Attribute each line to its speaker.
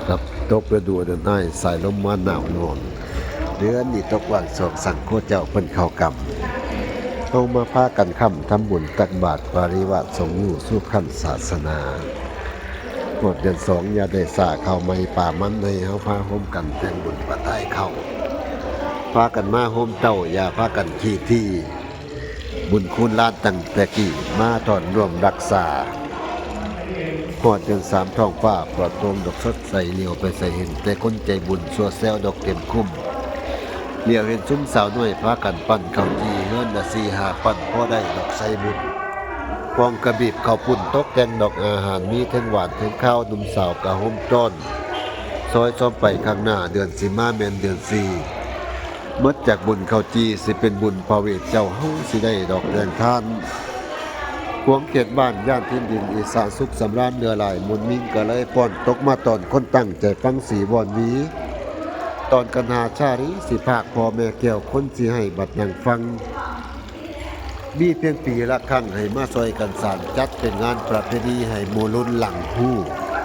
Speaker 1: ครับตกฤดูเดือนอ้ายสายลมมาหนาวนอนเดือนนี้ตกวันสองสังโคเจ้าเพิ่นเข้ากรรมต้องมาพากันค่ำทำบุญตักบาตรปาริวะสงฆ์อยู่สู่ขั้นศาสนาหมดเดือนสองอย่าได้สาเข้าไม่ป่ามันให้เฮาพาโฮมกันแต่งบุญปะใต้เข้าพากันมาโฮมเต้าอย่าพากันขี้ที่บุญคุณล้านตั้งแต่กี้มาถอนร่วมรักษาหอดเดือนสามท้องฟ้าปลอดโปร่งดอกสดใสเลี้ยวไปใส่เห็นแต่คนใจบุญสัวแซวดอกเต็มคุ้มเลี้ยวเห็นซุ้มสาวน้อยพากันปั้นข้าวจีเงินละ4-5ปั้นพอได้ดอกใส่บุญพองกระบีบข้าวปุ่นตกแต่งดอกอาหารมีทั้งหวานทั้งข้าวหนุ่มสาวกะห่มต้นซอยซ้อมไปข้างหน้าเดือนสิมาแม่นเดือน4เมื่อจากบุญข้าวจีสิเป็นบุญพระเวทเจ้าเฮาสิได้ดอกแดงท่านหวงเขตบ้านย่านพื้นดินอีสานสุขสำราญเนื้อหลายมุนมิ่งก็เลยป้อนตกมาตอนคนตั้งใจฟังสีวอนวีตอนกันหาชาริสิภาคพ่อแม่แก้วคนสิให้บัดนั่งฟังมีเพียงปีละครั้งให้มาซอยกันสานจัดเป็นงานประเพณีให้หมู่รุ่นหลังผู้